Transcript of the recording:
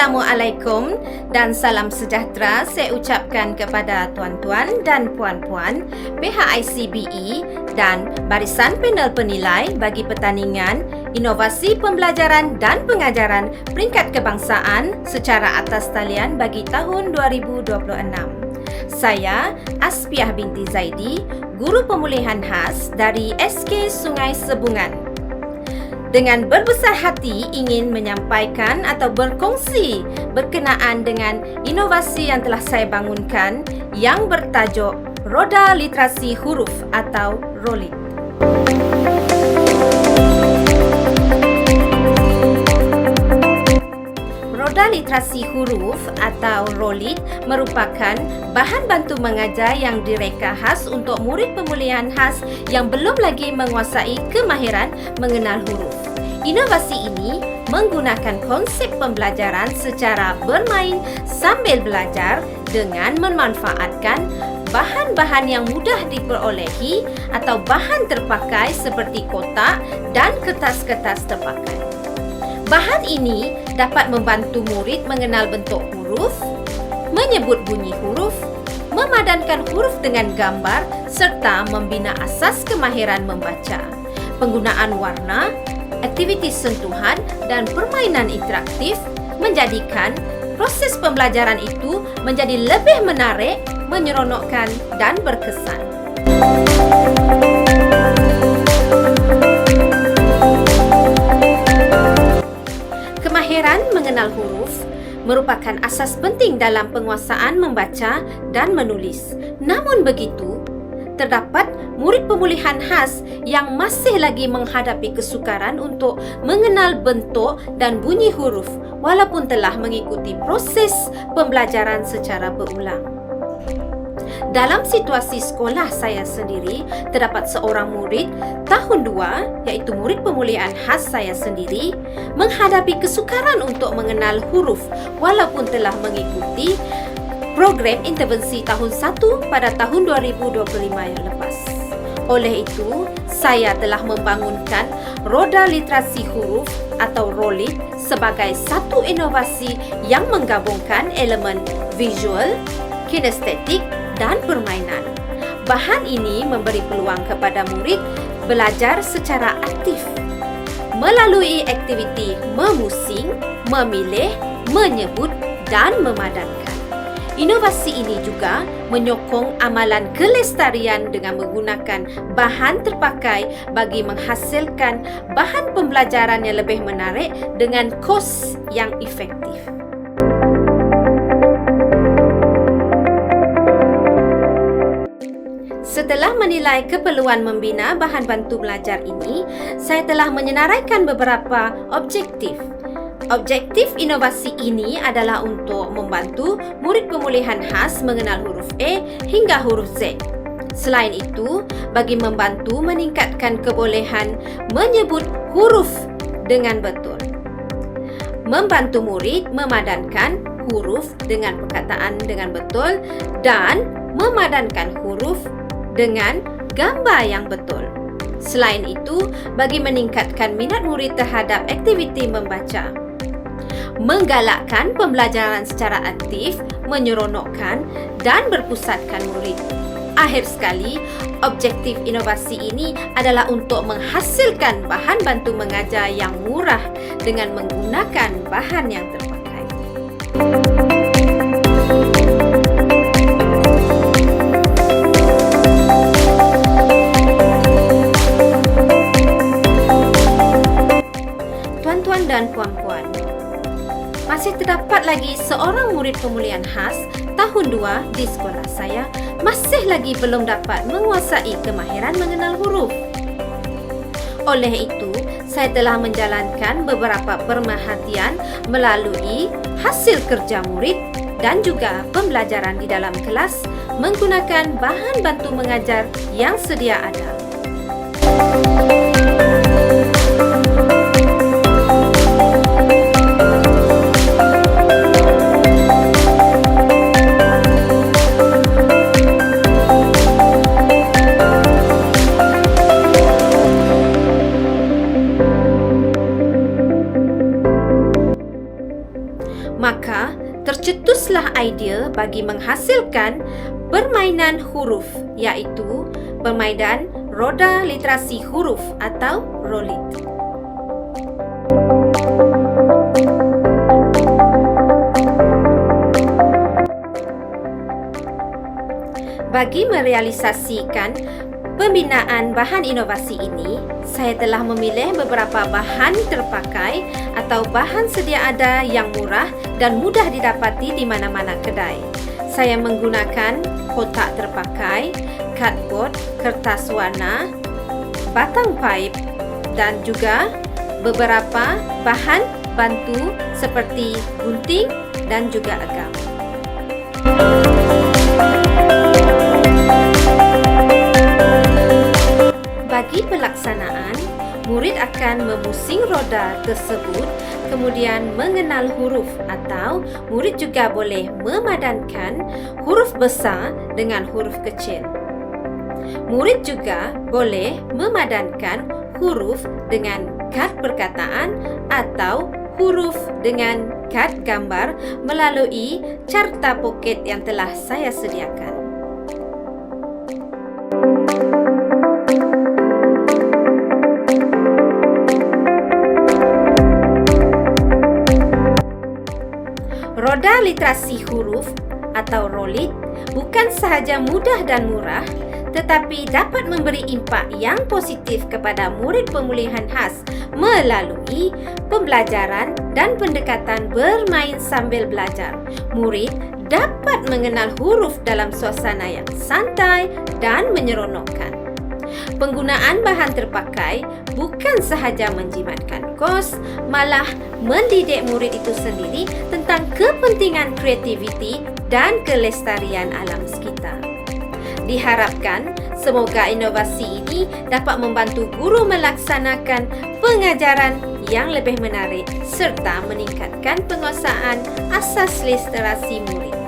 Assalamualaikum dan salam sejahtera saya ucapkan kepada tuan-tuan dan puan-puan pihak ICBE dan barisan panel penilai bagi pertandingan inovasi pembelajaran dan pengajaran peringkat kebangsaan secara atas talian bagi tahun 2026. Saya Aspiah binti Zaidi, Guru Pemulihan Khas dari SK Sungai Sebungan. Dengan berbesar hati ingin menyampaikan atau berkongsi berkenaan dengan inovasi yang telah saya bangunkan yang bertajuk Roda Literasi Huruf atau ROLIT. Roda Literasi Huruf atau ROLIT merupakan bahan bantu mengajar yang direka khas untuk murid pemulihan khas yang belum lagi menguasai kemahiran mengenal huruf. Inovasi ini menggunakan konsep pembelajaran secara bermain sambil belajar dengan memanfaatkan bahan-bahan yang mudah diperolehi atau bahan terpakai seperti kotak dan kertas-kertas terpakai. Bahan ini dapat membantu murid mengenal bentuk huruf, menyebut bunyi huruf, memadankan huruf dengan gambar serta membina asas kemahiran membaca. Penggunaan warna, aktiviti sentuhan dan permainan interaktif menjadikan proses pembelajaran itu menjadi lebih menarik, menyeronokkan dan berkesan. Kemahiran mengenal huruf merupakan asas penting dalam penguasaan membaca dan menulis. Namun begitu, terdapat murid pemulihan khas yang masih lagi menghadapi kesukaran untuk mengenal bentuk dan bunyi huruf walaupun telah mengikuti proses pembelajaran secara berulang. Dalam situasi sekolah saya sendiri, terdapat seorang murid tahun 2, iaitu murid pemulihan khas saya sendiri, menghadapi kesukaran untuk mengenal huruf walaupun telah mengikuti program intervensi tahun 1 pada tahun 2025 yang lepas. Oleh itu, saya telah membangunkan Roda Literasi Huruf atau ROLIT sebagai satu inovasi yang menggabungkan elemen visual, kinestetik dan permainan. Bahan ini memberi peluang kepada murid belajar secara aktif melalui aktiviti memusing, memilih, menyebut dan memadankan. Inovasi ini juga menyokong amalan kelestarian dengan menggunakan bahan terpakai bagi menghasilkan bahan pembelajaran yang lebih menarik dengan kos yang efektif. Setelah menilai keperluan membina bahan bantu belajar ini, saya telah menyenaraikan beberapa objektif. Objektif inovasi ini adalah untuk membantu murid pemulihan khas mengenal huruf A hingga huruf Z. Selain itu, bagi membantu meningkatkan kebolehan menyebut huruf dengan betul. Membantu murid memadankan huruf dengan perkataan dengan betul dan memadankan huruf dengan gambar yang betul. Selain itu, bagi meningkatkan minat murid terhadap aktiviti membaca. Menggalakkan pembelajaran secara aktif, menyeronokkan dan berpusatkan murid. Akhir sekali, objektif inovasi ini adalah untuk menghasilkan bahan bantu mengajar yang murah dengan menggunakan bahan yang terpakai. Tuan-tuan dan puan-puan, masih terdapat lagi seorang murid pemulihan khas tahun 2 di sekolah saya masih lagi belum dapat menguasai kemahiran mengenal huruf. Oleh itu, saya telah menjalankan beberapa pemerhatian melalui hasil kerja murid dan juga pembelajaran di dalam kelas menggunakan bahan bantu mengajar yang sedia ada. bagi menghasilkan permainan huruf, iaitu permainan roda literasi huruf atau ROLIT. Bagi merealisasikan pembinaan bahan inovasi ini, saya telah memilih beberapa bahan terpakai atau bahan sedia ada yang murah dan mudah didapati di mana-mana kedai. Saya menggunakan kotak terpakai, cardboard, kertas warna, batang paip dan juga beberapa bahan bantu seperti gunting dan juga agam. Bagi pelaksanaan, murid akan memusing roda tersebut, kemudian mengenal huruf atau murid juga boleh memadankan huruf besar dengan huruf kecil. Murid juga boleh memadankan huruf dengan kad perkataan atau huruf dengan kad gambar melalui carta poket yang telah saya sediakan. Roda literasi huruf atau ROLIT bukan sahaja mudah dan murah, tetapi dapat memberi impak yang positif kepada murid pemulihan khas melalui pembelajaran dan pendekatan bermain sambil belajar. Murid dapat mengenal huruf dalam suasana yang santai dan menyeronokkan. Penggunaan bahan terpakai bukan sahaja menjimatkan kos, malah mendidik murid itu sendiri tentang kepentingan kreativiti dan kelestarian alam sekitar. Diharapkan semoga inovasi ini dapat membantu guru melaksanakan pengajaran yang lebih menarik serta meningkatkan penguasaan asas literasi murid.